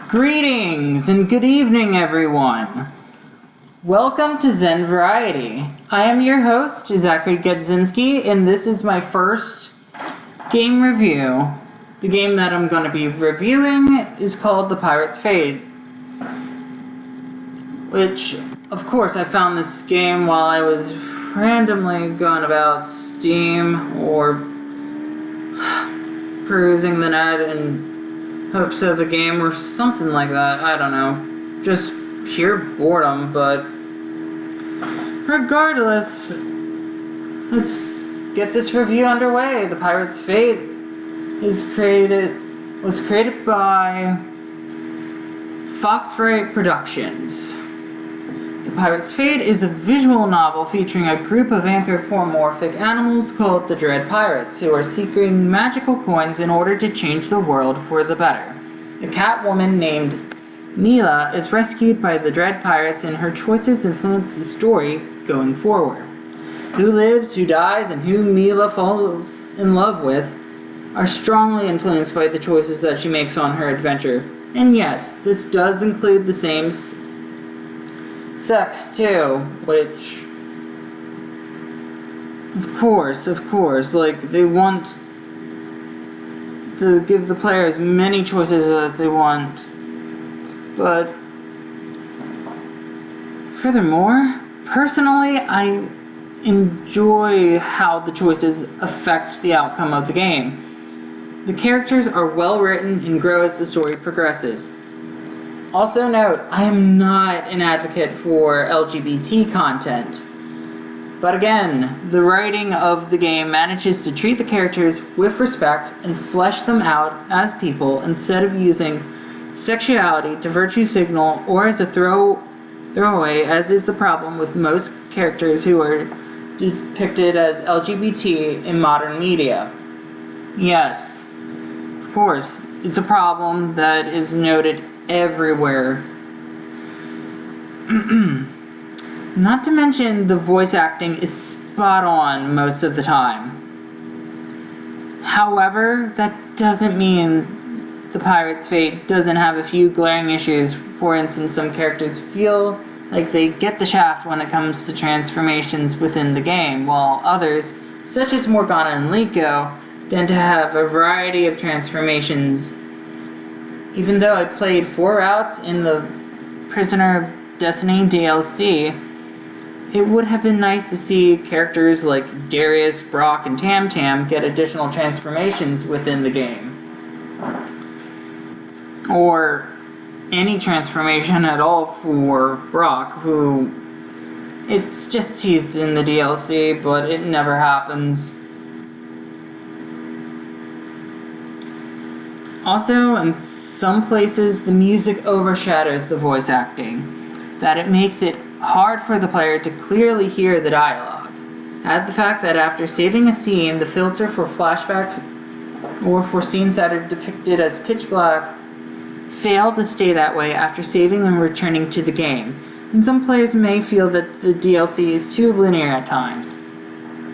Greetings and good evening, everyone. Welcome to Zen Variety. I am your host, Zachary Gedzinski, and this is my first game review. The game that I'm going to be reviewing is called The Pirate's Fate, which, of course, I found this game while I was randomly going about Steam or perusing the net in hopes of a game or something like that. I don't know. Just pure boredom, but regardless, let's get this review underway. The Pirate's Fate was created by Foxray Productions. The Pirate's Fate is a visual novel featuring a group of anthropomorphic animals called the Dread Pirates, who are seeking magical coins in order to change the world for the better. A cat woman named Mila is rescued by the Dread Pirates, and her choices influence the story going forward. Who lives, who dies, and who Mila falls in love with are strongly influenced by the choices that she makes on her adventure. And yes, this does include the same sex too, which of course, like, they want to give the player as many choices as they want. But furthermore, personally, I enjoy how the choices affect the outcome of the game. The characters are well written and grow as the story progresses. Also note, I am not an advocate for LGBT content. But again, the writing of the game manages to treat the characters with respect and flesh them out as people instead of using sexuality to virtue signal or as a throwaway, as is the problem with most characters who are depicted as LGBT in modern media. Yes, of course, it's a problem that is noted everywhere. Not to mention, the voice acting is spot on most of the time. However, that doesn't mean The Pirate's Fate doesn't have a few glaring issues. For instance, some characters feel like they get the shaft when it comes to transformations within the game, while others, such as Morgana and Liko, tend to have a variety of transformations. Even though I played 4 routes in the Prisoner of Destiny DLC, it would have been nice to see characters like Darius, Brock, and Tam Tam get additional transformations within the game. Or any transformation at all for Brock, who it's just teased in the DLC, but it never happens. Also, in some places, the music overshadows the voice acting, that it makes it hard for the player to clearly hear the dialogue. Add the fact that after saving a scene, the filter for flashbacks or for scenes that are depicted as pitch black fail to stay that way after saving and returning to the game, and some players may feel that the DLC is too linear at times.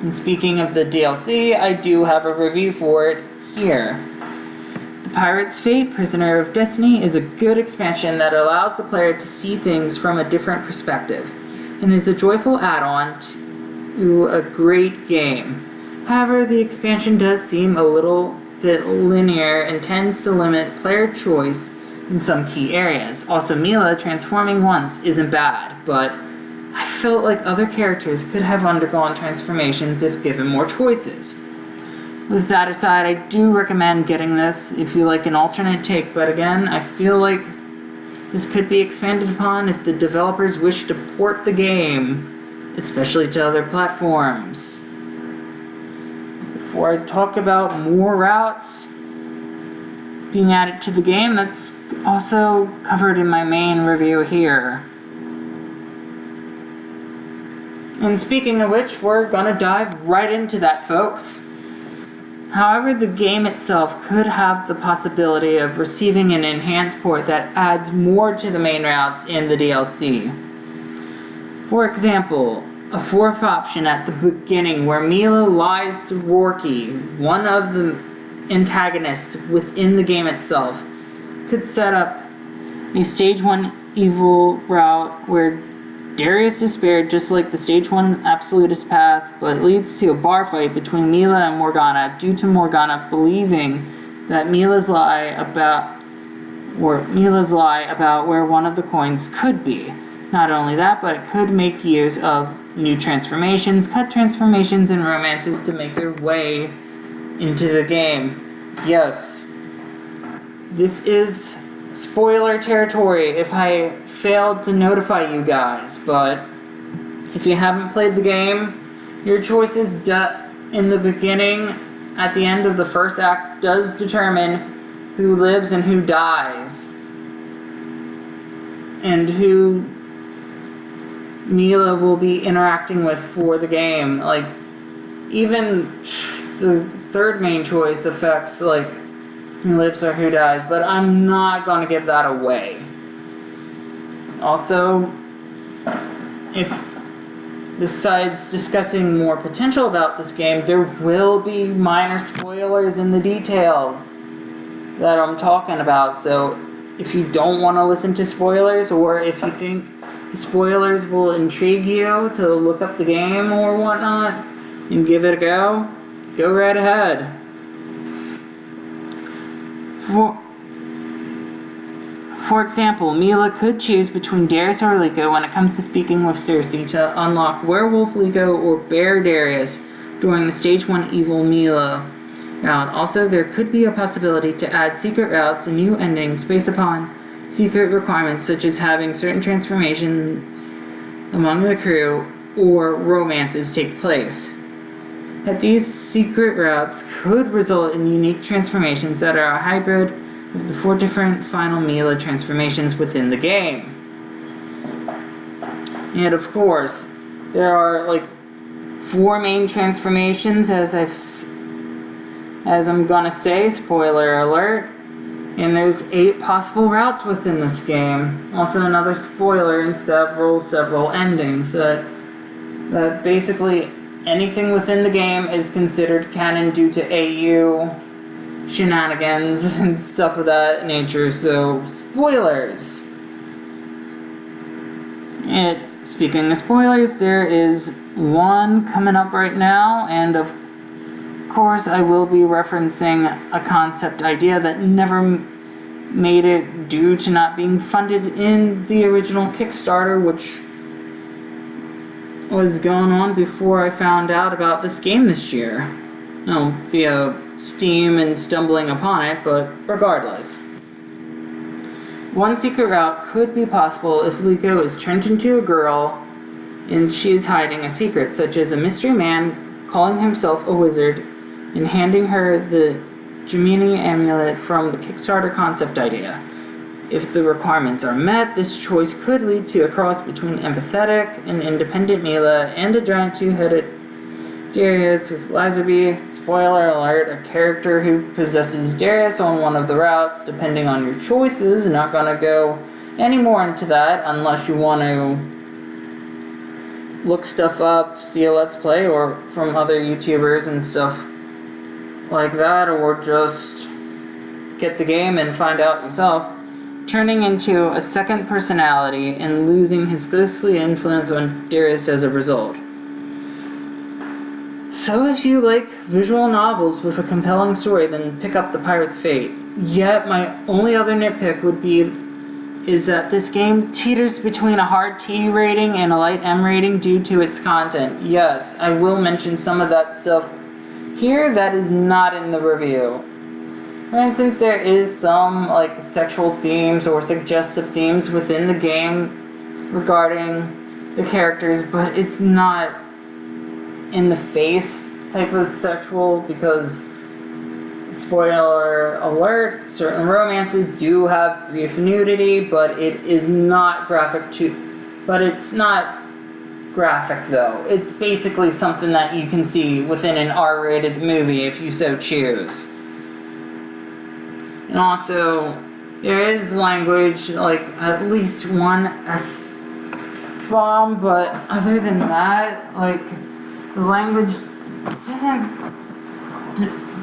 And speaking of the DLC, I do have a review for it here. The Pirate's Fate, Prisoner of Destiny is a good expansion that allows the player to see things from a different perspective, and is a joyful add-on to a great game. However, the expansion does seem a little bit linear and tends to limit player choice in some key areas. Also, Mila transforming once isn't bad, but I felt like other characters could have undergone transformations if given more choices. With that aside, I do recommend getting this if you like an alternate take, but again, I feel like this could be expanded upon if the developers wish to port the game, especially to other platforms. Before I talk about more routes being added to the game, that's also covered in my main review here. And speaking of which, we're gonna dive right into that, folks. However, the game itself could have the possibility of receiving an enhanced port that adds more to the main routes in the DLC. For example, a 4th option at the beginning where Mila lies to Rorky, one of the antagonists within the game itself, could set up a stage 1 evil route where Darius is spared, just like the stage 1 absolutist path, but it leads to a bar fight between Mila and Morgana due to Morgana believing that Mila's lie about where one of the coins could be. Not only that, but it could make use of new transformations, cut transformations, and romances to make their way into the game. Yes, this is spoiler territory if I failed to notify you guys, but if you haven't played the game, your choices in the beginning, at the end of the first act, does determine who lives and who dies, and who Mila will be interacting with for the game. Like, even the third main choice affects, like, who lives or who dies, but I'm not going to give that away. Also, if besides discussing more potential about this game, there will be minor spoilers in the details that I'm talking about, so if you don't want to listen to spoilers, or if you think the spoilers will intrigue you to look up the game or whatnot and give it a go right ahead. For example, Mila could choose between Darius or Liko when it comes to speaking with Cersei to unlock Werewolf Liko or Bear Darius during the Stage 1 Evil Mila route. Also, there could be a possibility to add secret routes and new endings based upon secret requirements, such as having certain transformations among the crew or romances take place. That these secret routes could result in unique transformations that are a hybrid of the 4 different final Mila transformations within the game. And of course, there are like 4 main transformations, as I'm gonna say, spoiler alert, and there's 8 possible routes within this game. Also another spoiler, and several endings that basically anything within the game is considered canon due to AU shenanigans and stuff of that nature, so spoilers. And speaking of spoilers, there is one coming up right now, and of course I will be referencing a concept idea that never made it due to not being funded in the original Kickstarter, which was going on before I found out about this game this year. Oh, via Steam and stumbling upon it, but regardless. One secret route could be possible if Liko is turned into a girl and she is hiding a secret, such as a mystery man calling himself a wizard and handing her the Gemini amulet from the Kickstarter concept idea. If the requirements are met, this choice could lead to a cross between empathetic and independent Mila and a giant 2-headed Darius with Laserby. Spoiler alert, a character who possesses Darius on one of the routes, depending on your choices. I'm not gonna go any more into that unless you want to look stuff up, see a Let's Play, or from other YouTubers and stuff like that, or just get the game and find out yourself. Turning into a second personality and losing his ghostly influence on Darius as a result. So if you like visual novels with a compelling story, then pick up The Pirate's Fate. Yet my only other nitpick is that this game teeters between a hard T rating and a light M rating due to its content. Yes, I will mention some of that stuff here that is not in the review. For instance, there is some like sexual themes or suggestive themes within the game regarding the characters, but it's not in the face type of sexual, because spoiler alert, certain romances do have brief nudity, but it's not graphic though. It's basically something that you can see within an R-rated movie if you so choose. And also, there is language, like at least one S-bomb, but other than that, like, the language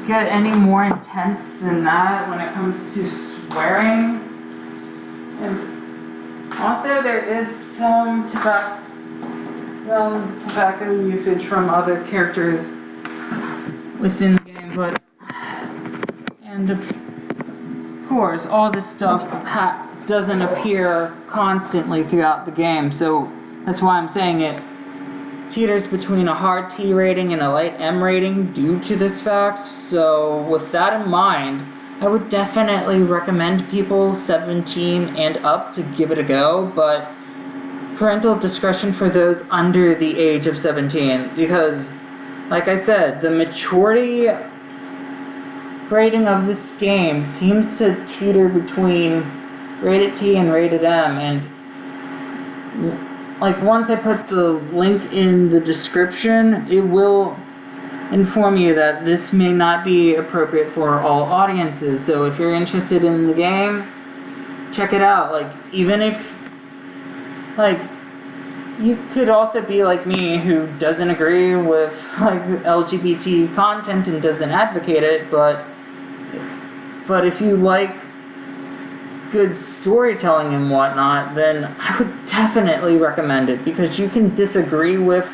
get any more intense than that when it comes to swearing. And also there is some tobacco usage from other characters within the game, and of course all this stuff doesn't appear constantly throughout the game, so that's why I'm saying it teeters between a hard T rating and a light M rating due to this fact. So with that in mind, I would definitely recommend people 17 and up to give it a go, but parental discretion for those under the age of 17, because like I said, the maturity rating of this game seems to teeter between rated T and rated M, and like once I put the link in the description, it will inform you that this may not be appropriate for all audiences. So if you're interested in the game, check it out. Like, even if, like, you could also be like me who doesn't agree with like LGBT content and doesn't advocate it, but if you like good storytelling and whatnot, then I would definitely recommend it, because you can disagree with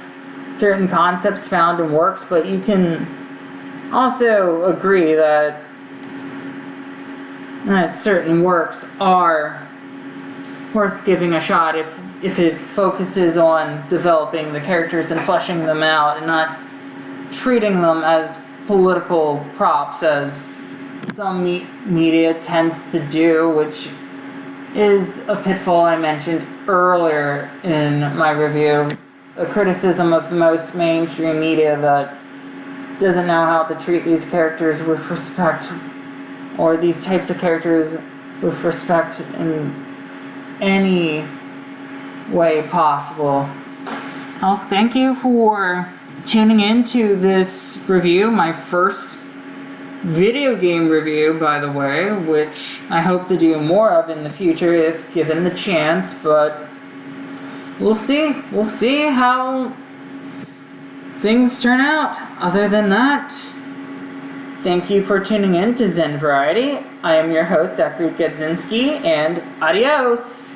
certain concepts found in works, but you can also agree that certain works are worth giving a shot if it focuses on developing the characters and fleshing them out and not treating them as political props as some media tends to do, which is a pitfall I mentioned earlier in my review. A criticism of most mainstream media that doesn't know how to treat these characters with respect, or these types of characters with respect in any way possible. Well, thank you for tuning in to this review, my first video game review, by the way, which I hope to do more of in the future if given the chance, but we'll see. We'll see how things turn out. Other than that, thank you for tuning in to Zen Variety. I am your host, Zachary Gadzinski, and adios!